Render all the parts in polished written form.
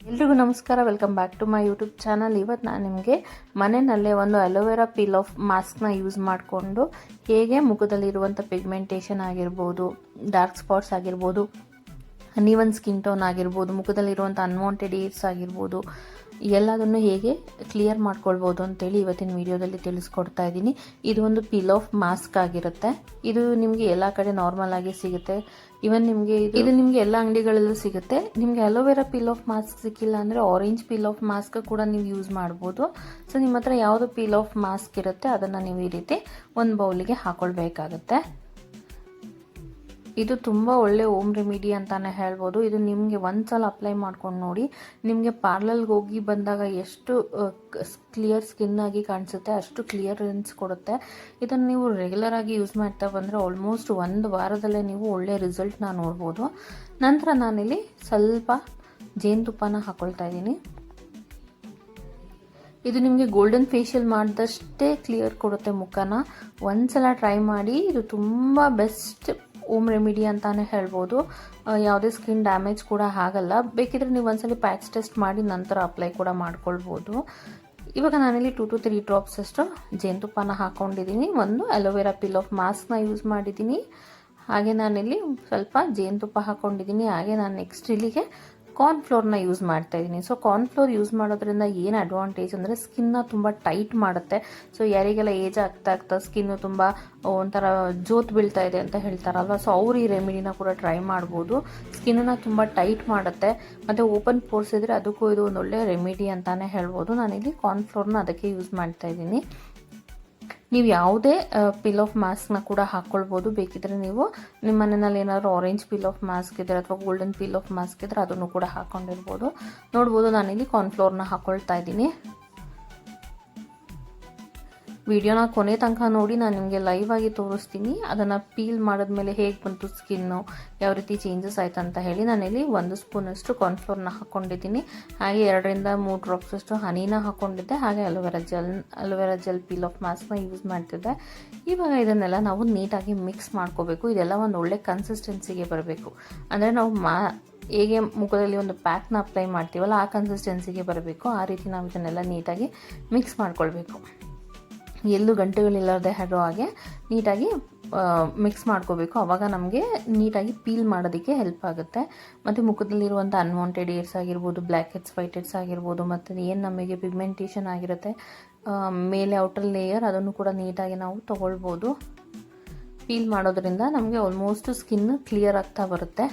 ಎಲ್ರಿಗೂ ನಮಸ್ಕಾರ, welcome back to my YouTube channel. ಇವತ್ತು ನಾನು ನಿಮಗೆ ಮನೆಯಲ್ಲೇ ಒಂದು ಅಲೋವೆರಾ ಪೀಲ್ ಆಫ್ ಮಾಸ್ಕ್ನ ಯೂಸ್ ಮಾಡಿಕೊಂಡು ಹೇಗೆ ಮುಖದಲ್ಲಿರುವಂಥ ಪಿಗ್ಮೆಂಟೇಷನ್ ಆಗಿರ್ಬೋದು, ಡಾರ್ಕ್ ಸ್ಪಾಟ್ಸ್ ಆಗಿರ್ಬೋದು, ಅನ್ಇವನ್ ಸ್ಕಿನ್ ಟೋನ್ ಆಗಿರ್ಬೋದು, ಮುಖದಲ್ಲಿರುವಂಥ ಅನ್ವಾಂಟೆಡ್ ಏರ್ಸ್ ಆಗಿರ್ಬೋದು, ಎಲ್ಲದನ್ನು ಹೇಗೆ ಕ್ಲಿಯರ್ ಮಾಡ್ಕೊಳ್ಬೋದು ಅಂತೇಳಿ ಇವತ್ತಿನ ವಿಡಿಯೋದಲ್ಲಿ ತಿಳಿಸ್ಕೊಡ್ತಾ ಇದ್ದೀನಿ. ಇದು ಒಂದು ಪೀಲ್ ಆಫ್ ಮಾಸ್ಕ್ ಆಗಿರುತ್ತೆ. ಇದು ನಿಮಗೆ ಎಲ್ಲ ಕಡೆ ನಾರ್ಮಲ್ ಆಗಿ ಸಿಗುತ್ತೆ. ಇವನ್ ನಿಮಗೆ ಇದು ನಿಮಗೆ ಎಲ್ಲ ಅಂಗಡಿಗಳಲ್ಲೂ ಸಿಗುತ್ತೆ. ನಿಮಗೆ ಅಲೋವೆರಾ ಪೀಲ್ ಆಫ್ ಮಾಸ್ಕ್ ಸಿಕ್ಕಿಲ್ಲ ಅಂದರೆ ಆರೆಂಜ್ ಪೀಲ್ ಆಫ್ ಮಾಸ್ಕ್ ಕೂಡ ನೀವು ಯೂಸ್ ಮಾಡ್ಬೋದು. ಸೊ ನಿಮ್ಮ ಹತ್ರ ಯಾವುದು ಪೀಲ್ ಆಫ್ ಮಾಸ್ಕ್ ಇರುತ್ತೆ ಅದನ್ನು ನೀವು ಈ ರೀತಿ ಒಂದು ಬೌಲಿಗೆ ಹಾಕೊಳ್ಬೇಕಾಗತ್ತೆ. ಇದು ತುಂಬ ಒಳ್ಳೆ ಹೋಮ್ ರೆಮಿಡಿ ಅಂತಾನೆ ಹೇಳ್ಬೋದು. ಇದು ನಿಮಗೆ ಒಂದ್ಸಲ ಅಪ್ಲೈ ಮಾಡ್ಕೊಂಡು ನೋಡಿ, ನಿಮಗೆ ಪಾರ್ಲರ್ಗೆ ಹೋಗಿ ಬಂದಾಗ ಎಷ್ಟು ಕ್ಲಿಯರ್ ಸ್ಕಿನ್ ಆಗಿ ಕಾಣಿಸುತ್ತೆ ಅಷ್ಟು ಕ್ಲಿಯರೆನ್ಸ್ ಕೊಡುತ್ತೆ. ಇದನ್ನು ನೀವು ರೆಗ್ಯುಲರ್ ಆಗಿ ಯೂಸ್ ಮಾಡ್ತಾ ಬಂದರೆ ಆಲ್ಮೋಸ್ಟ್ ಒಂದು ವಾರದಲ್ಲೇ ನೀವು ಒಳ್ಳೆ ರಿಸಲ್ಟ್ನ ನೋಡ್ಬೋದು. ನಂತರ ನಾನಿಲ್ಲಿ ಸ್ವಲ್ಪ ಜೇನುತುಪ್ಪನ ಹಾಕೊಳ್ತಾ ಇದ್ದೀನಿ. ಇದು ನಿಮಗೆ ಗೋಲ್ಡನ್ ಫೇಶಿಯಲ್ ಮಾಡಿದಷ್ಟೇ ಕ್ಲಿಯರ್ ಕೊಡುತ್ತೆ ಮುಖನ. ಒಂದ್ಸಲ ಟ್ರೈ ಮಾಡಿ. ಇದು ತುಂಬ ಬೆಸ್ಟ್ ಹೋಮ್ ರೆಮಿಡಿ ಅಂತಾನೆ ಹೇಳ್ಬೋದು. ಯಾವುದೇ ಸ್ಕಿನ್ ಡ್ಯಾಮೇಜ್ ಕೂಡ ಆಗಲ್ಲ. ಬೇಕಿದ್ರೆ ನೀವು ಒಂದ್ಸಲ ಪ್ಯಾಚ್ ಟೆಸ್ಟ್ ಮಾಡಿ ನಂತರ ಅಪ್ಲೈ ಕೂಡ ಮಾಡ್ಕೊಳ್ಬೋದು. ಇವಾಗ ನಾನಿಲ್ಲಿ 2 to 3 ಡ್ರಾಪ್ಸ್ ಅಷ್ಟು ಜೇನುತುಪ್ಪನ ಹಾಕೊಂಡಿದ್ದೀನಿ. ಒಂದು ಅಲೋವೆರಾ ಪೀಲ್ ಆಫ್ ಮಾಸ್ಕ್ನ ಯೂಸ್ ಮಾಡಿದ್ದೀನಿ. ಹಾಗೆ ನಾನಿಲ್ಲಿ ಸ್ವಲ್ಪ ಜೇನುತುಪ್ಪ ಹಾಕೊಂಡಿದ್ದೀನಿ. ಹಾಗೆ ನಾನು ನೆಕ್ಸ್ಟ್ ಇಲ್ಲಿಗೆ ಕಾರ್ನ್ಫ್ಲೋರ್ನ ಯೂಸ್ ಮಾಡ್ತಾ ಇದ್ದೀನಿ. ಸೊ ಕಾರ್ನ್ಫ್ಲೋರ್ ಯೂಸ್ ಮಾಡೋದ್ರಿಂದ ಏನು ಅಡ್ವಾಂಟೇಜ್ ಅಂದರೆ ಸ್ಕಿನ್ನ ತುಂಬ ಟೈಟ್ ಮಾಡುತ್ತೆ. ಸೊ ಯಾರಿಗೆಲ್ಲ ಏಜ್ ಆಗ್ತಾ ಸ್ಕಿನ್ನು ತುಂಬ ಒಂಥರ ಜೋತ್ ಬೀಳ್ತಾ ಇದೆ ಅಂತ ಹೇಳ್ತಾರಲ್ವ, ಸೊ ಅವ್ರು ಈ ರೆಮಿಡಿನ ಕೂಡ ಟ್ರೈ ಮಾಡ್ಬೋದು. ಸ್ಕಿನ್ನ ತುಂಬ ಟೈಟ್ ಮಾಡುತ್ತೆ. ಮತ್ತು ಓಪನ್ ಪೋರ್ಸ್ ಇದ್ದರೆ ಅದಕ್ಕೂ ಇದು ಒಂದು ಒಳ್ಳೆ ರೆಮಿಡಿ ಅಂತಾನೆ ಹೇಳ್ಬೋದು. ನಾನಿಲ್ಲಿ ಕಾರ್ನ್ಫ್ಲೋರ್ನ ಅದಕ್ಕೆ ಯೂಸ್ ಮಾಡ್ತಾ ಇದ್ದೀನಿ. ನೀವು ಯಾವುದೇ ಪೀಲ್ ಆಫ್ ಮಾಸ್ಕ್ನ ಕೂಡ ಹಾಕ್ಕೊಳ್ಬೋದು. ಬೇಕಿದ್ರೆ ನೀವು ನಿಮ್ಮ ಮನೆಯಲ್ಲಿ ಏನಾದರೂ ಆರೆಂಜ್ ಪೀಲ್ ಆಫ್ ಮಾಸ್ಕ್ ಇದ್ದರೆ ಅಥವಾ ಗೋಲ್ಡನ್ ಪೀಲ್ ಆಫ್ ಮಾಸ್ಕ್ ಇದ್ದರೆ ಅದನ್ನು ಕೂಡ ಹಾಕ್ಕೊಂಡಿರ್ಬೋದು. ನೋಡ್ಬೋದು ನಾನಿಲ್ಲಿ ಕಾರ್ನ್ಫ್ಲೋರ್ನ ಹಾಕ್ಕೊಳ್ತಾ ಇದ್ದೀನಿ. ವಿಡಿಯೋನ ಕೊನೆ ತನಕ ನೋಡಿ, ನಾನು ನಿಮಗೆ ಲೈವ್ ಆಗಿ ತೋರಿಸ್ತೀನಿ. ಅದನ್ನು ಪೀಲ್ ಮಾಡಿದ್ಮೇಲೆ ಹೇಗೆ ಬಂತು ಸ್ಕಿನ್ನು, ಯಾವ ರೀತಿ ಚೇಂಜಸ್ ಆಯ್ತು ಅಂತ ಹೇಳಿ. ನಾನಿಲ್ಲಿ 1 ಸ್ಪೂನಷ್ಟು ಕಾರ್ನ್ಫ್ಲೋರ್ನ ಹಾಕ್ಕೊಂಡಿದ್ದೀನಿ. ಹಾಗೆ 2 to 3 ಡ್ರಾಪ್ಸ್ ಅಷ್ಟು ಹನಿನ ಹಾಕ್ಕೊಂಡಿದ್ದೆ. ಹಾಗೆ ಅಲೋವೆರಾ ಜೆಲ್ ಪೀಲ್ ಆಫ್ ಮಾಸ್ಕ್ನ ಯೂಸ್ ಮಾಡ್ತಿದ್ದೆ. ಇವಾಗ ಇದನ್ನೆಲ್ಲ ನಾವು ನೀಟಾಗಿ ಮಿಕ್ಸ್ ಮಾಡ್ಕೋಬೇಕು. ಇದೆಲ್ಲ ಒಂದು ಒಳ್ಳೆ ಕನ್ಸಿಸ್ಟೆನ್ಸಿಗೆ ಬರಬೇಕು. ಅಂದರೆ ನಾವು ಹೇಗೆ ಮುಖದಲ್ಲಿ ಒಂದು ಪ್ಯಾಕ್ನ ಅಪ್ಲೈ ಮಾಡ್ತೀವಲ್ಲ ಆ ಕನ್ಸಿಸ್ಟೆನ್ಸಿಗೆ ಬರಬೇಕು. ಆ ರೀತಿ ನಾವು ಇದನ್ನೆಲ್ಲ ನೀಟಾಗಿ ಮಿಕ್ಸ್ ಮಾಡ್ಕೊಳ್ಬೇಕು. ಎಲ್ಲೂ ಗಂಟೆಗಳಿಲ್ಲದೆ ಹರೋ ಹಾಗೆ ನೀಟಾಗಿ ಮಿಕ್ಸ್ ಮಾಡ್ಕೋಬೇಕು. ಆವಾಗ ನಮಗೆ ನೀಟಾಗಿ ಪೀಲ್ ಮಾಡೋದಕ್ಕೆ ಹೆಲ್ಪ್ ಆಗುತ್ತೆ. ಮತ್ತು ಮುಖದಲ್ಲಿರುವಂಥ ಅನ್ವಾಂಟೆಡ್ ಏರ್ಸ್ ಆಗಿರ್ಬೋದು, ಬ್ಲ್ಯಾಕ್ ಹೆಡ್ಸ್, ವೈಟ್ ಹೆಡ್ಸ್ ಆಗಿರ್ಬೋದು, ಮತ್ತು ಏನು ನಮಗೆ ಪಿಗ್ಮೆಂಟೇಷನ್ ಆಗಿರುತ್ತೆ ಮೇಲೆ ಔಟರ್ ಲೇಯರ್, ಅದನ್ನು ಕೂಡ ನೀಟಾಗಿ ನಾವು ತೊಗೊಳ್ಬೋದು. ಪೀಲ್ ಮಾಡೋದ್ರಿಂದ ನಮಗೆ ಆಲ್ಮೋಸ್ಟ್ ಸ್ಕಿನ್ ಕ್ಲಿಯರ್ ಆಗ್ತಾ ಬರುತ್ತೆ.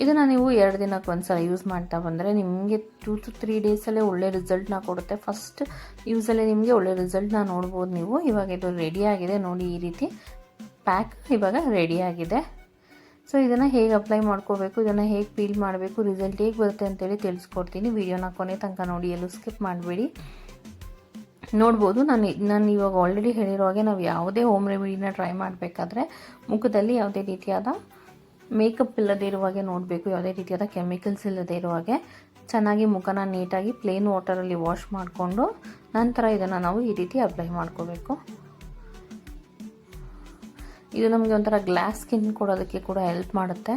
ಇದನ್ನು ನೀವು 2 ದಿನಕ್ಕೆ ಒಂದ್ಸಲ ಯೂಸ್ ಮಾಡ್ತಾ ಬಂದರೆ ನಿಮಗೆ 2 to 3 ಡೇಸಲ್ಲೇ ಒಳ್ಳೆ ರಿಸಲ್ಟ್ನ ಕೊಡುತ್ತೆ. ಫಸ್ಟ್ ಯೂಸಲ್ಲೇ ನಿಮಗೆ ಒಳ್ಳೆ ರಿಸಲ್ಟ್ನ ನೋಡ್ಬೋದು ನೀವು. ಇವಾಗ ಇದು ರೆಡಿಯಾಗಿದೆ ನೋಡಿ, ಈ ರೀತಿ ಪ್ಯಾಕ್ ಇವಾಗ ರೆಡಿಯಾಗಿದೆ. ಸೊ ಇದನ್ನು ಹೇಗೆ ಅಪ್ಲೈ ಮಾಡ್ಕೋಬೇಕು, ಇದನ್ನು ಹೇಗೆ ಪೀಲ್ ಮಾಡಬೇಕು, ರಿಸಲ್ಟ್ ಹೇಗೆ ಬರುತ್ತೆ ಅಂತೇಳಿ ತಿಳಿಸ್ಕೊಡ್ತೀನಿ. ವಿಡಿಯೋನ ಕೊನೆ ತನಕ ನೋಡಿ, ಎಲ್ಲೂ ಸ್ಕಿಪ್ ಮಾಡಬೇಡಿ. ನೋಡ್ಬೋದು ನಾನು ಇವಾಗ ಆಲ್ರೆಡಿ ಹೇಳಿರೋ ಹಾಗೆ ನಾವು ಯಾವುದೇ ಹೋಮ್ ರೆಮಿಡಿನ ಟ್ರೈ ಮಾಡಬೇಕಾದ್ರೆ ಮುಖದಲ್ಲಿ ಯಾವುದೇ ರೀತಿಯಾದ ಮೇಕಪ್ ಇಲ್ಲದೆ ಇರುವಾಗೆ ನೋಡಬೇಕು. ಯಾವುದೇ ರೀತಿಯಾದ ಕೆಮಿಕಲ್ಸ್ ಇಲ್ಲದೆ ಇರುವಾಗೆ ಚೆನ್ನಾಗಿ ಮುಖನ ನೀಟಾಗಿ ಪ್ಲೇನ್ ವಾಟರಲ್ಲಿ ವಾಶ್ ಮಾಡಿಕೊಂಡು ನಂತರ ಇದನ್ನು ನಾವು ಈ ರೀತಿ ಅಪ್ಲೈ ಮಾಡ್ಕೋಬೇಕು. ಇದು ನಮಗೆ ಒಂಥರ ಗ್ಲಾಸ್ ಸ್ಕಿನ್ ಕೊಡೋದಕ್ಕೆ ಕೂಡ ಹೆಲ್ಪ್ ಮಾಡುತ್ತೆ.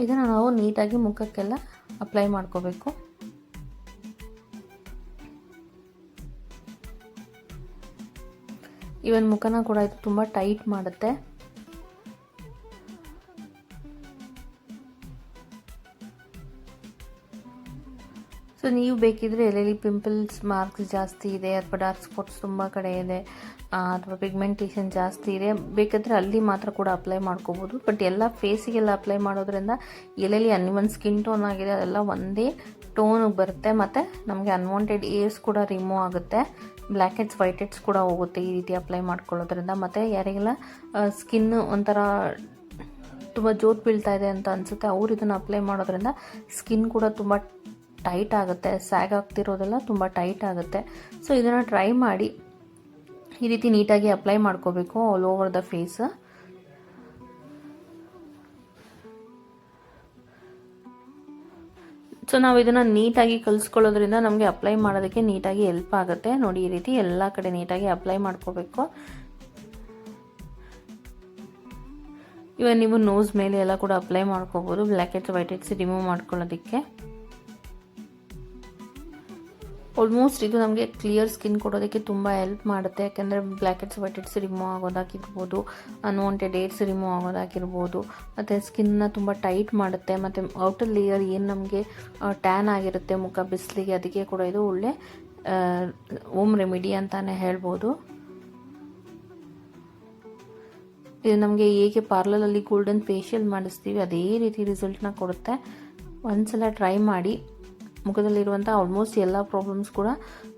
ಇದನ್ನು ನಾವು ನೀಟಾಗಿ ಮುಖಕ್ಕೆಲ್ಲ ಅಪ್ಲೈ ಮಾಡ್ಕೋಬೇಕು. ಇವನ್ ಮುಖನ ಕೂಡ ಇದು ತುಂಬ ಟೈಟ್ ಮಾಡುತ್ತೆ. ಸೊ ನೀವು ಬೇಕಿದ್ರೆ ಎಲ್ಲೆಲ್ಲಿ ಪಿಂಪಲ್ಸ್ ಮಾರ್ಕ್ಸ್ ಜಾಸ್ತಿ ಇದೆ ಅಥವಾ ಡಾರ್ಕ್ ಸ್ಪಾಟ್ಸ್ ತುಂಬ ಕಡೆ ಇದೆ ಅಥವಾ ಪಿಗ್ಮೆಂಟೇಷನ್ ಜಾಸ್ತಿ ಇದೆ, ಬೇಕಾದರೆ ಅಲ್ಲಿ ಮಾತ್ರ ಕೂಡ ಅಪ್ಲೈ ಮಾಡ್ಕೋಬೋದು. ಬಟ್ ಎಲ್ಲ ಫೇಸಿಗೆಲ್ಲ ಅಪ್ಲೈ ಮಾಡೋದ್ರಿಂದ ಎಲ್ಲೆಲ್ಲಿ ಅನ್ಇವನ್ ಸ್ಕಿನ್ ಟೋನ್ ಆಗಿದೆ ಅದೆಲ್ಲ ಒಂದೇ ಟೋನಿಗೆ ಬರುತ್ತೆ. ಮತ್ತು ನಮಗೆ ಅನ್ವಾಂಟೆಡ್ ಏರ್ಸ್ ಕೂಡ ರಿಮೂವ್ ಆಗುತ್ತೆ. ಬ್ಲ್ಯಾಕ್ ಹೆಡ್ಸ್, ವೈಟ್ ಹೆಡ್ಸ್ ಕೂಡ ಹೋಗುತ್ತೆ ಈ ರೀತಿ ಅಪ್ಲೈ ಮಾಡ್ಕೊಳ್ಳೋದ್ರಿಂದ. ಮತ್ತು ಯಾರಿಗೆಲ್ಲ ಸ್ಕಿನ್ ಒಂಥರ ತುಂಬ ಜೋತ್ ಬೀಳ್ತಾ ಇದೆ ಅಂತ ಅನಿಸುತ್ತೆ ಅವ್ರು ಇದನ್ನು ಅಪ್ಲೈ ಮಾಡೋದ್ರಿಂದ ಸ್ಕಿನ್ ಕೂಡ ತುಂಬ ಟೈಟ್ ಆಗುತ್ತೆ. ಸ್ಯಾಗ್ ಆಗ್ತಿರೋದೆಲ್ಲ ತುಂಬ ಟೈಟ್ ಆಗುತ್ತೆ. ಸೊ ಇದನ್ನು ಟ್ರೈ ಮಾಡಿ ಈ ರೀತಿ ನೀಟಾಗಿ ಅಪ್ಲೈ ಮಾಡ್ಕೋಬೇಕು all over the face. So ನಾವು ಇದನ್ನು ನೀಟಾಗಿ ಕಲಿಸ್ಕೊಳ್ಳೋದ್ರಿಂದ ನಮಗೆ ಅಪ್ಲೈ ಮಾಡೋದಕ್ಕೆ ನೀಟಾಗಿ ಹೆಲ್ಪ್ ಆಗುತ್ತೆ. ನೋಡಿ ಈ ರೀತಿ ಎಲ್ಲ ಕಡೆ ನೀಟಾಗಿ ಅಪ್ಲೈ ಮಾಡ್ಕೋಬೇಕು. ಇವನ್ ನೀವು ನೋಸ್ ಮೇಲೆ ಎಲ್ಲ ಕೂಡ ಅಪ್ಲೈ ಮಾಡ್ಕೋಬೋದು blackheads whiteheads remove ಮಾಡ್ಕೊಳ್ಳೋದಕ್ಕೆ. ಆಲ್ಮೋಸ್ಟ್ ಇದು ನಮಗೆ ಕ್ಲಿಯರ್ ಸ್ಕಿನ್ ಕೊಡೋದಕ್ಕೆ ತುಂಬ ಹೆಲ್ಪ್ ಮಾಡುತ್ತೆ. ಯಾಕೆಂದರೆ blackheads whiteheads remove ಆಗೋದಾಗಿರ್ಬೋದು, ಅನ್ವಾಂಟೆಡ್ ಏರ್ಸ್ ರಿಮೂವ್ ಆಗೋದಾಗಿರ್ಬೋದು, ಮತ್ತು ಸ್ಕಿನ್ನ ತುಂಬ ಟೈಟ್ ಮಾಡುತ್ತೆ. ಮತ್ತು ಔಟರ್ ಲೇಯರ್ ಏನು ನಮಗೆ ಟ್ಯಾನ್ ಆಗಿರುತ್ತೆ ಮುಖ ಬಿಸಿಲಿಗೆ, ಅದಕ್ಕೆ ಕೂಡ ಇದು ಒಳ್ಳೆ ಹೋಮ್ ರೆಮಿಡಿ ಅಂತಲೇ ಹೇಳ್ಬೋದು. ಇದು ನಮಗೆ ಹೇಗೆ ಪಾರ್ಲರಲ್ಲಿ ಗೋಲ್ಡನ್ ಫೇಶಿಯಲ್ ಮಾಡಿಸ್ತೀವಿ ಅದೇ ರೀತಿ ರಿಸಲ್ಟ್ನ ಕೊಡುತ್ತೆ. ಒಂದ್ಸಲ ಟ್ರೈ ಮಾಡಿ. ಮುಖದಲ್ಲಿರುವಂಥ ಆಲ್ಮೋಸ್ಟ್ ಎಲ್ಲ ಪ್ರಾಬ್ಲಮ್ಸ್ ಕೂಡ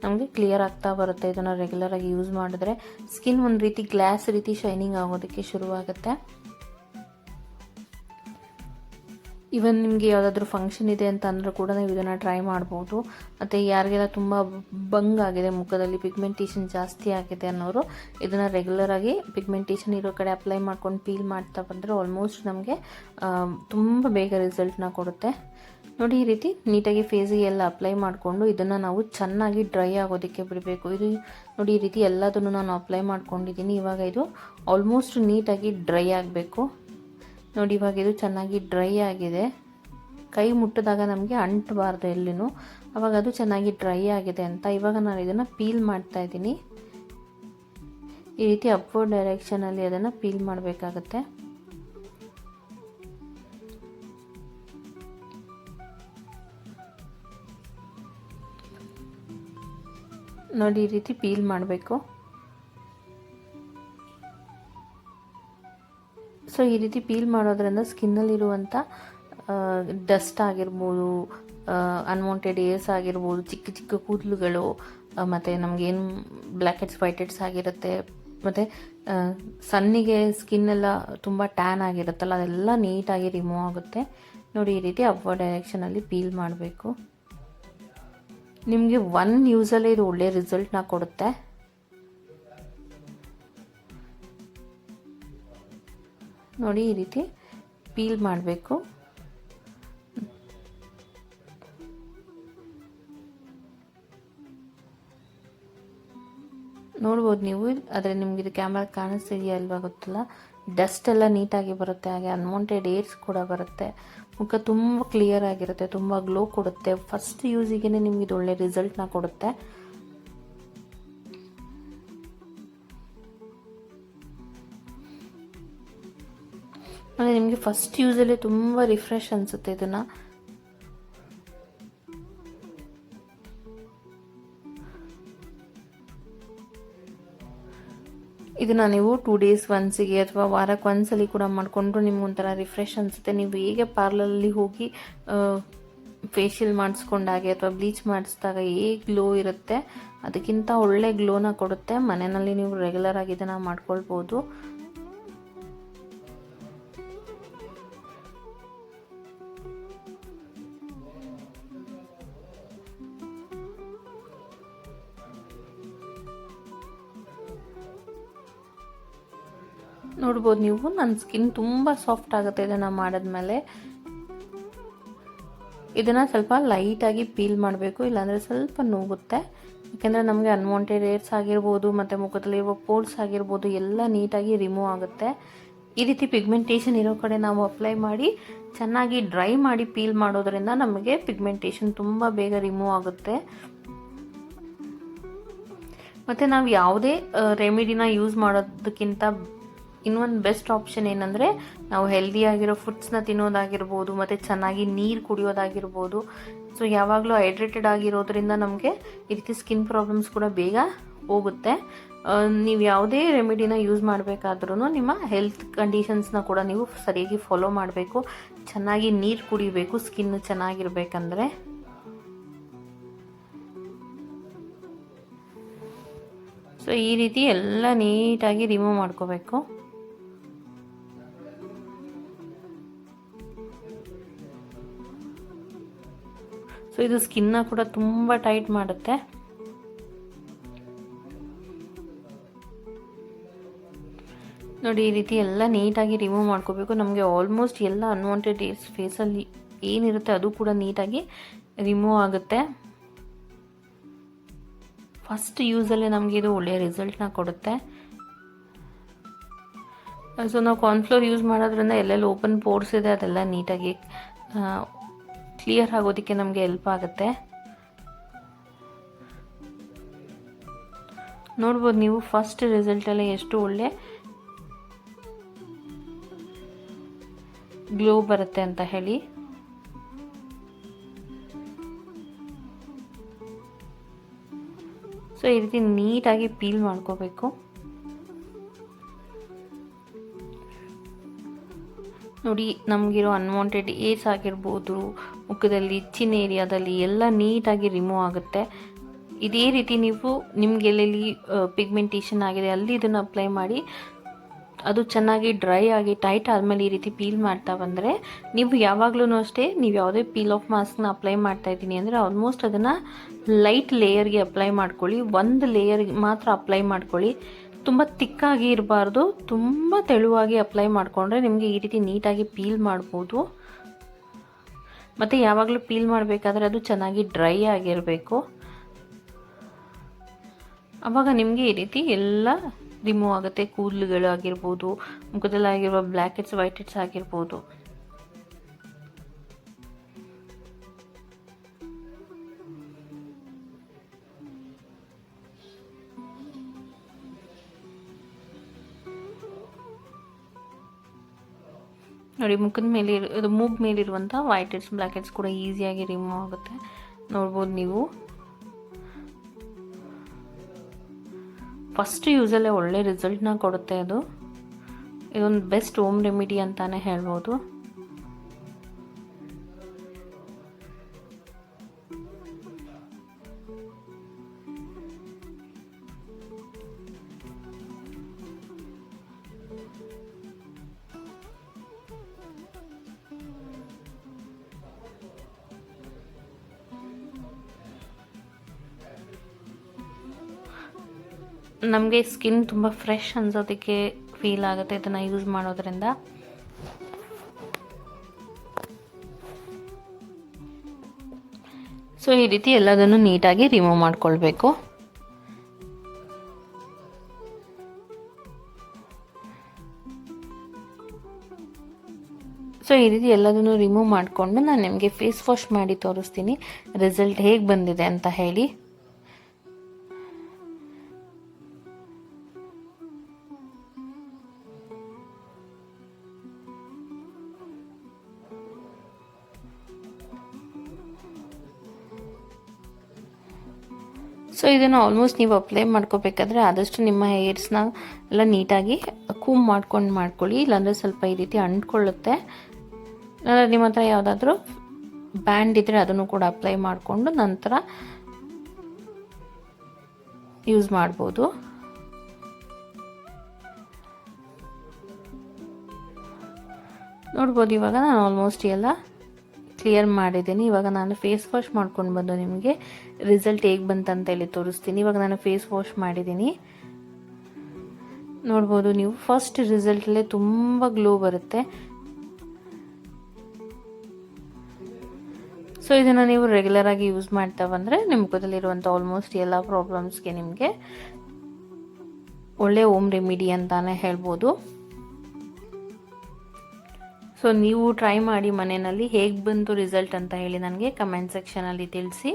ನಮಗೆ ಕ್ಲಿಯರ್ ಆಗ್ತಾ ಬರುತ್ತೆ. ಇದನ್ನು ರೆಗ್ಯುಲರಾಗಿ ಯೂಸ್ ಮಾಡಿದ್ರೆ ಸ್ಕಿನ್ ಒಂದು ರೀತಿ ಗ್ಲಾಸ್ ರೀತಿ ಶೈನಿಂಗ್ ಆಗೋದಕ್ಕೆ ಶುರುವಾಗುತ್ತೆ. ಇವನ್ ನಿಮಗೆ ಯಾವುದಾದ್ರೂ ಫಂಕ್ಷನ್ ಇದೆ ಅಂತ ಅಂದರೂ ಕೂಡ ನೀವು ಇದನ್ನು ಟ್ರೈ ಮಾಡ್ಬೋದು. ಮತ್ತು ಯಾರಿಗೆಲ್ಲ ತುಂಬ ಬಂಗಾಗಿದೆ ಮುಖದಲ್ಲಿ, ಪಿಗ್ಮೆಂಟೇಷನ್ ಜಾಸ್ತಿ ಆಗಿದೆ ಅನ್ನೋರು ಇದನ್ನು ರೆಗ್ಯುಲರಾಗಿ ಪಿಗ್ಮೆಂಟೇಷನ್ ಇರೋ ಕಡೆ ಅಪ್ಲೈ ಮಾಡ್ಕೊಂಡು ಪೀಲ್ ಮಾಡ್ತಾ ಬಂದರೆ ಆಲ್ಮೋಸ್ಟ್ ನಮಗೆ ತುಂಬ ಬೇಗ ರಿಸಲ್ಟ್ನ ಕೊಡುತ್ತೆ. ನೋಡಿ, ಈ ರೀತಿ ನೀಟಾಗಿ ಫೇಸಿಗೆ ಎಲ್ಲ ಅಪ್ಲೈ ಮಾಡಿಕೊಂಡು ಇದನ್ನು ನಾವು ಚೆನ್ನಾಗಿ ಡ್ರೈ ಆಗೋದಕ್ಕೆ ಬಿಡಬೇಕು. ಇದು ನೋಡಿ, ಈ ರೀತಿ ಎಲ್ಲದನ್ನು ನಾನು ಅಪ್ಲೈ ಮಾಡ್ಕೊಂಡಿದ್ದೀನಿ. ಇವಾಗ ಇದು ಆಲ್ಮೋಸ್ಟ್ ನೀಟಾಗಿ ಡ್ರೈ ಆಗಬೇಕು. ನೋಡಿ, ಇವಾಗ ಇದು ಚೆನ್ನಾಗಿ ಡ್ರೈ ಆಗಿದೆ. ಕೈ ಮುಟ್ಟಿದಾಗ ನಮಗೆ ಅಂಟಬಾರ್ದು ಎಲ್ಲಿನೂ, ಅವಾಗ ಅದು ಚೆನ್ನಾಗಿ ಡ್ರೈ ಆಗಿದೆ ಅಂತ. ಇವಾಗ ನಾನು ಇದನ್ನು ಪೀಲ್ ಮಾಡ್ತಾ ಇದ್ದೀನಿ. ಈ ರೀತಿ ಅಪ್ವರ್ಡ್ ಡೈರೆಕ್ಷನಲ್ಲಿ ಅದನ್ನು ಪೀಲ್ ಮಾಡಬೇಕಾಗತ್ತೆ. ನೋಡಿ, ಈ ರೀತಿ ಪೀಲ್ ಮಾಡಬೇಕು. ಸೊ ಈ ರೀತಿ ಪೀಲ್ ಮಾಡೋದ್ರಿಂದ ಸ್ಕಿನ್ನಲ್ಲಿರುವಂಥ ಡಸ್ಟ್ ಆಗಿರ್ಬೋದು, ಅನ್ವಾಂಟೆಡ್ ಏರ್ಸ್ ಆಗಿರ್ಬೋದು, ಚಿಕ್ಕ ಚಿಕ್ಕ ಕೂದಲುಗಳು, ಮತ್ತು ನಮಗೇನು ಬ್ಲ್ಯಾಕ್ ಹೆಡ್ಸ್ ವೈಟ್ ಹೆಡ್ಸ್ ಆಗಿರುತ್ತೆ, ಮತ್ತು ಸನ್ನಿಗೆ ಸ್ಕಿನ್ನೆಲ್ಲ ತುಂಬ ಟ್ಯಾನ್ ಆಗಿರುತ್ತಲ್ಲ ಅದೆಲ್ಲ ನೀಟಾಗಿ ರಿಮೂವ್ ಆಗುತ್ತೆ. ನೋಡಿ, ಈ ರೀತಿ ಅಪ್ವರ್ಡ್ ಡೈರೆಕ್ಷನಲ್ಲಿ ಪೀಲ್ ಮಾಡಬೇಕು. ನಿಮಗೆ ಒನ್ ಯೂಸಲ್ಲೇ ಇದು ಒಳ್ಳೆ ರಿಸಲ್ಟ್ನ ಕೊಡುತ್ತೆ. ನೋಡಿ, ಈ ರೀತಿ ಪೀಲ್ ಮಾಡಬೇಕು. ನೋಡ್ಬೋದು ನೀವು, ಆದರೆ ನಿಮ್ಗೆ ಇದು ಕ್ಯಾಮ್ರಾ ಕಾಣಿಸ್ತಿದೆಯಾ ಅಲ್ವಾ ಗೊತ್ತಿಲ್ಲ, ಡಸ್ಟ್ ಎಲ್ಲ ನೀಟಾಗಿ ಬರುತ್ತೆ. ಹಾಗೆ ಅನ್ವಾಂಟೆಡ್ ಏರ್ಸ್ ಕೂಡ ಬರುತ್ತೆ. ಮುಖ ತುಂಬ ಕ್ಲಿಯರ್ ಆಗಿರುತ್ತೆ, ತುಂಬ ಗ್ಲೋ ಕೊಡುತ್ತೆ. ಫಸ್ಟ್ ಯೂಸಿಗೆ ನಿಮ್ಗೆ ಇದು ಒಳ್ಳೆ ರಿಸಲ್ಟ್ನ ಕೊಡುತ್ತೆ. ಅಂದರೆ ನಿಮಗೆ ಫಸ್ಟ್ ಯೂಸಲ್ಲಿ ತುಂಬ ರಿಫ್ರೆಶ್ ಅನಿಸುತ್ತೆ. ಇದನ್ನು ನೀವು 2 days ಒನ್ಸಿಗೆ ಅಥವಾ ವಾರಕ್ಕೆ ಒಂದ್ಸಲಿ ಕೂಡ ಮಾಡಿಕೊಂಡ್ರು ನಿಮ್ಗೊಂಥರ ರಿಫ್ರೆಶ್ ಅನಿಸುತ್ತೆ. ನೀವು ಹೇಗೆ ಪಾರ್ಲರಲ್ಲಿ ಹೋಗಿ ಫೇಶಿಯಲ್ ಮಾಡಿಸ್ಕೊಂಡಾಗೆ ಅಥವಾ ಬ್ಲೀಚ್ ಮಾಡಿಸಿದಾಗ ಹೇಗೆ ಗ್ಲೋ ಇರುತ್ತೆ ಅದಕ್ಕಿಂತ ಒಳ್ಳೆ ಗ್ಲೋನ ಕೊಡುತ್ತೆ. ಮನೆಯಲ್ಲಿ ನೀವು ರೆಗ್ಯುಲರ್ ಆಗಿ ಇದನ್ನು ಮಾಡ್ಕೊಳ್ಬೋದು. ನೋಡ್ಬೋದು ನೀವು, ನನ್ನ ಸ್ಕಿನ್ ತುಂಬ ಸಾಫ್ಟ್ ಆಗುತ್ತೆ ಇದನ್ನು ಮಾಡಿದ್ಮೇಲೆ. ಇದನ್ನು ಸ್ವಲ್ಪ ಲೈಟಾಗಿ ಪೀಲ್ ಮಾಡಬೇಕು, ಇಲ್ಲಾಂದರೆ ಸ್ವಲ್ಪ ನೋಗುತ್ತೆ. ಯಾಕೆಂದರೆ ನಮಗೆ ಅನ್ವಾಂಟೆಡ್ ಏರ್ಸ್ ಆಗಿರ್ಬೋದು ಮತ್ತು ಮುಖದಲ್ಲಿರುವ ಪೋರ್ಸ್ ಆಗಿರ್ಬೋದು ಎಲ್ಲ ನೀಟಾಗಿ ರಿಮೂವ್ ಆಗುತ್ತೆ. ಈ ರೀತಿ ಪಿಗ್ಮೆಂಟೇಷನ್ ಇರೋ ಕಡೆ ನಾವು ಅಪ್ಲೈ ಮಾಡಿ ಚೆನ್ನಾಗಿ ಡ್ರೈ ಮಾಡಿ ಪೀಲ್ ಮಾಡೋದ್ರಿಂದ ನಮಗೆ ಪಿಗ್ಮೆಂಟೇಷನ್ ತುಂಬ ಬೇಗ ರಿಮೂವ್ ಆಗುತ್ತೆ. ಮತ್ತು ನಾವು ಯಾವುದೇ ರೆಮಿಡಿನ ಯೂಸ್ ಮಾಡೋದಕ್ಕಿಂತ ಇನ್ನೊಂದು ಬೆಸ್ಟ್ ಆಪ್ಷನ್ ಏನಂದರೆ ನಾವು ಹೆಲ್ದಿಯಾಗಿರೋ ಫುಡ್ಸ್ನ ತಿನ್ನೋದಾಗಿರ್ಬೋದು ಮತ್ತು ಚೆನ್ನಾಗಿ ನೀರು ಕುಡಿಯೋದಾಗಿರ್ಬೋದು. ಸೊ ಯಾವಾಗಲೂ ಹೈಡ್ರೇಟೆಡ್ ಆಗಿರೋದ್ರಿಂದ ನಮಗೆ ಈ ರೀತಿ ಸ್ಕಿನ್ ಪ್ರಾಬ್ಲಮ್ಸ್ ಕೂಡ ಬೇಗ ಹೋಗುತ್ತೆ. ನೀವು ಯಾವುದೇ ರೆಮಿಡಿನ ಯೂಸ್ ಮಾಡಬೇಕಾದ್ರೂ ನಿಮ್ಮ ಹೆಲ್ತ್ ಕಂಡೀಷನ್ಸ್ನ ಕೂಡ ನೀವು ಸರಿಯಾಗಿ ಫಾಲೋ ಮಾಡಬೇಕು. ಚೆನ್ನಾಗಿ ನೀರು ಕುಡಿಬೇಕು ಸ್ಕಿನ್ ಚೆನ್ನಾಗಿರ್ಬೇಕಂದ್ರೆ. ಸೊ ಈ ರೀತಿ ಎಲ್ಲ ನೀಟಾಗಿ ರಿಮೂವ್ ಮಾಡ್ಕೋಬೇಕು. ಸೊ ಇದು ಸ್ಕಿನ್ನ ಕೂಡ ತುಂಬ ಟೈಟ್ ಮಾಡುತ್ತೆ. ನೋಡಿ, ಈ ರೀತಿ ಎಲ್ಲ ನೀಟಾಗಿ ರಿಮೂವ್ ಮಾಡ್ಕೋಬೇಕು. ನಮಗೆ ಆಲ್ಮೋಸ್ಟ್ ಎಲ್ಲ ಅನ್ವಾಂಟೆಡ್ ಏರ್ಸ್ ಫೇಸಲ್ಲಿ ಏನಿರುತ್ತೆ ಅದು ಕೂಡ ನೀಟಾಗಿ ರಿಮೂವ್ ಆಗುತ್ತೆ. ಫಸ್ಟ್ ಯೂಸಲ್ಲೇ ನಮಗೆ ಇದು ಒಳ್ಳೆಯ ರಿಸಲ್ಟ್ನ ಕೊಡುತ್ತೆ. ಸೊ ನಾವು ಕಾರ್ನ್ಫ್ಲೋರ್ ಯೂಸ್ ಮಾಡೋದ್ರಿಂದ ಎಲ್ಲೆಲ್ಲಿ ಓಪನ್ ಪೋರ್ಸ್ ಇದೆ ಅದೆಲ್ಲ ನೀಟಾಗಿ ಕ್ಲಿಯರ್ ಆಗೋದಕ್ಕೆ ನಮಗೆ ಹೆಲ್ಪ್ ಆಗುತ್ತೆ. ನೋಡ್ಬೋದು ನೀವು ಫಸ್ಟ್ ರಿಸಲ್ಟಲ್ಲೇ ಎಷ್ಟು ಒಳ್ಳೆ ಗ್ಲೋ ಬರುತ್ತೆ ಅಂತ ಹೇಳಿ. ಸೊ ಈ ರೀತಿ ನೀಟಾಗಿ ಪೀಲ್ ಮಾಡ್ಕೋಬೇಕು. ನೋಡಿ, ನಮಗಿರೋ ಅನ್ವಾಂಟೆಡ್ ಏರ್ಸ್ ಆಗಿರ್ಬೋದು, ಮುಖದಲ್ಲಿ ಚಿನ್ ಏರಿಯಾದಲ್ಲಿ ಎಲ್ಲ ನೀಟಾಗಿ ರಿಮೂವ್ ಆಗುತ್ತೆ. ಇದೇ ರೀತಿ ನೀವು ನಿಮ್ಗೆ ಎಲ್ಲೆಲ್ಲಿ ಪಿಗ್ಮೆಂಟೇಷನ್ ಆಗಿದೆ ಅಲ್ಲಿ ಇದನ್ನು ಅಪ್ಲೈ ಮಾಡಿ ಅದು ಚೆನ್ನಾಗಿ ಡ್ರೈ ಆಗಿ ಟೈಟ್ ಆದಮೇಲೆ ಈ ರೀತಿ ಪೀಲ್ ಮಾಡ್ತಾ ಬಂದರೆ, ನೀವು ಯಾವಾಗಲೂ ಅಷ್ಟೇ ನೀವು ಯಾವುದೇ ಪೀಲ್ ಆಫ್ ಮಾಸ್ಕ್ನ ಅಪ್ಲೈ ಮಾಡ್ತಾ ಇದ್ದೀನಿ ಅಂದರೆ ಆಲ್ಮೋಸ್ಟ್ ಅದನ್ನು ಲೈಟ್ ಲೇಯರ್ಗೆ ಅಪ್ಲೈ ಮಾಡ್ಕೊಳ್ಳಿ. ಒಂದು ಲೇಯರ್ಗೆ ಮಾತ್ರ ಅಪ್ಲೈ ಮಾಡ್ಕೊಳ್ಳಿ. ತುಂಬ ತಿಕ್ಕಾಗಿ ಇರಬಾರ್ದು, ತುಂಬ ತೆಳುವಾಗಿ ಅಪ್ಲೈ ಮಾಡಿಕೊಂಡ್ರೆ ನಿಮಗೆ ಈ ರೀತಿ ನೀಟಾಗಿ ಪೀಲ್ ಮಾಡ್ಬೋದು. ಮತ್ತು ಯಾವಾಗಲೂ ಪೀಲ್ ಮಾಡಬೇಕಾದ್ರೆ ಅದು ಚೆನ್ನಾಗಿ ಡ್ರೈ ಆಗಿರಬೇಕು. ಆವಾಗ ನಿಮಗೆ ಈ ರೀತಿ ಎಲ್ಲ ರಿಮೂವ್ ಆಗುತ್ತೆ. ಕೂದಲುಗಳಾಗಿರ್ಬೋದು, ಮುಖದಲ್ಲಾಗಿರುವ ಬ್ಲ್ಯಾಕ್ ಹೆಡ್ಸ್ ವೈಟ್ ಹೆಡ್ಸ್ ಆಗಿರ್ಬೋದು. ನೋಡಿ, ಮುಖದ ಮೇಲೆ ಮೂಗ್ ಮೇಲಿರುವಂಥ ವೈಟ್ ಹೆಡ್ಸ್ ಬ್ಲ್ಯಾಕ್ ಹೆಡ್ಸ್ ಕೂಡ ಈಸಿಯಾಗಿ ರಿಮೂವ್ ಆಗುತ್ತೆ. ನೋಡ್ಬೋದು ನೀವು. ಫಸ್ಟ್ ಯೂಸಲ್ಲೇ ಒಳ್ಳೆ ರಿಸಲ್ಟ್ನ ಕೊಡುತ್ತೆ. ಇದೊಂದು ಬೆಸ್ಟ್ ಹೋಮ್ ರೆಮಿಡಿ ಅಂತಾನೆ ಹೇಳ್ಬೋದು. ನಮಗೆ ಸ್ಕಿನ್ ತುಂಬ ಫ್ರೆಶ್ ಅನ್ಸೋದಕ್ಕೆ ಫೀಲ್ ಆಗುತ್ತೆ ಇದನ್ನು ಯೂಸ್ ಮಾಡೋದ್ರಿಂದ. ಸೊ ಈ ರೀತಿ ಎಲ್ಲದನ್ನು ನೀಟಾಗಿ ರಿಮೂವ್ ಮಾಡ್ಕೊಳ್ಬೇಕು. ಸೊ ಈ ರೀತಿ ಎಲ್ಲದನ್ನು ರಿಮೂವ್ ಮಾಡಿಕೊಂಡು ನಾನು ನಿಮಗೆ ಫೇಸ್ ವಾಶ್ ಮಾಡಿ ತೋರಿಸ್ತೀನಿ ರಿಸಲ್ಟ್ ಹೇಗೆ ಬಂದಿದೆ ಅಂತ ಹೇಳಿ. ಸೊ ಇದನ್ನು ಆಲ್ಮೋಸ್ಟ್ ನೀವು ಅಪ್ಲೈ ಮಾಡ್ಕೋಬೇಕಾದ್ರೆ ಆದಷ್ಟು ನಿಮ್ಮ ಹೇರ್ಸ್ನ ಎಲ್ಲ ನೀಟಾಗಿ ಕೂಮ್ ಮಾಡ್ಕೊಳ್ಳಿ. ಇಲ್ಲಾಂದರೆ ಸ್ವಲ್ಪ ಈ ರೀತಿ ಅಂಟ್ಕೊಳ್ಳುತ್ತೆ. ಇಲ್ಲಾಂದರೆ ನಿಮ್ಮ ಹತ್ರ ಯಾವುದಾದ್ರೂ ಬ್ಯಾಂಡ್ ಇದ್ದರೆ ಅದನ್ನು ಕೂಡ ಅಪ್ಲೈ ಮಾಡಿಕೊಂಡು ನಂತರ ಯೂಸ್ ಮಾಡ್ಬೋದು. ನೋಡ್ಬೋದು, ಇವಾಗ ನಾನು ಆಲ್ಮೋಸ್ಟ್ ಎಲ್ಲ ಕ್ಲಿಯರ್ ಮಾಡಿದ್ದೀನಿ. ಇವಾಗ ನಾನು ಫೇಸ್ ವಾಶ್ ಮಾಡ್ಕೊಂಡು ಬಂದು ನಿಮಗೆ ರಿಸಲ್ಟ್ ಹೇಗೆ ಬಂತಂತ ಹೇಳಿ ತೋರಿಸ್ತೀನಿ. ಇವಾಗ ನಾನು ಫೇಸ್ ವಾಶ್ ಮಾಡಿದ್ದೀನಿ. ನೋಡ್ಬೋದು ನೀವು, ಫಸ್ಟ್ ರಿಸಲ್ಟಲ್ಲೇ ತುಂಬ ಗ್ಲೋ ಬರುತ್ತೆ. ಸೊ ಇದನ್ನು ನೀವು ರೆಗ್ಯುಲರಾಗಿ ಯೂಸ್ ಮಾಡ್ತಾ ಬಂದರೆ ನಿಮ್ಮ ಮುಖದಲ್ಲಿರುವಂಥ ಆಲ್ಮೋಸ್ಟ್ ಎಲ್ಲ ಪ್ರಾಬ್ಲಮ್ಸ್ಗೆ ನಿಮಗೆ ಒಳ್ಳೆ ಹೋಮ್ ರೆಮಿಡಿ ಅಂತಾನೆ ಹೇಳ್ಬೋದು. ಸೊ ನೀವು ಟ್ರೈ ಮಾಡಿ ಮನೆಯಲ್ಲಿ ಹೇಗೆ ಬಂತು ರಿಸಲ್ಟ್ ಅಂತ ಹೇಳಿ ನನಗೆ ಕಮೆಂಟ್ ಸೆಕ್ಷನಲ್ಲಿ ತಿಳಿಸಿ.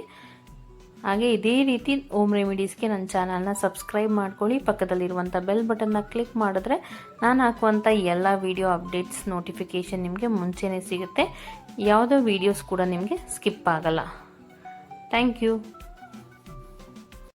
ಹಾಗೆ ಇದೇ ರೀತಿ ಹೋಮ್ ರೆಮಿಡೀಸ್ಗೆ ನನ್ನ ಚಾನಲ್ನ ಸಬ್ಸ್ಕ್ರೈಬ್ ಮಾಡ್ಕೊಳ್ಳಿ. ಪಕ್ಕದಲ್ಲಿರುವಂಥ ಬೆಲ್ ಬಟನ್ನ ಕ್ಲಿಕ್ ಮಾಡಿದ್ರೆ ನಾನು ಹಾಕುವಂಥ ಎಲ್ಲ ವಿಡಿಯೋ ಅಪ್ಡೇಟ್ಸ್ ನೋಟಿಫಿಕೇಷನ್ ನಿಮಗೆ ಮುಂಚೆನೇ ಸಿಗುತ್ತೆ. ಯಾವುದೋ ವೀಡಿಯೋಸ್ ಕೂಡ ನಿಮಗೆ ಸ್ಕಿಪ್ ಆಗಲ್ಲ. Thank you.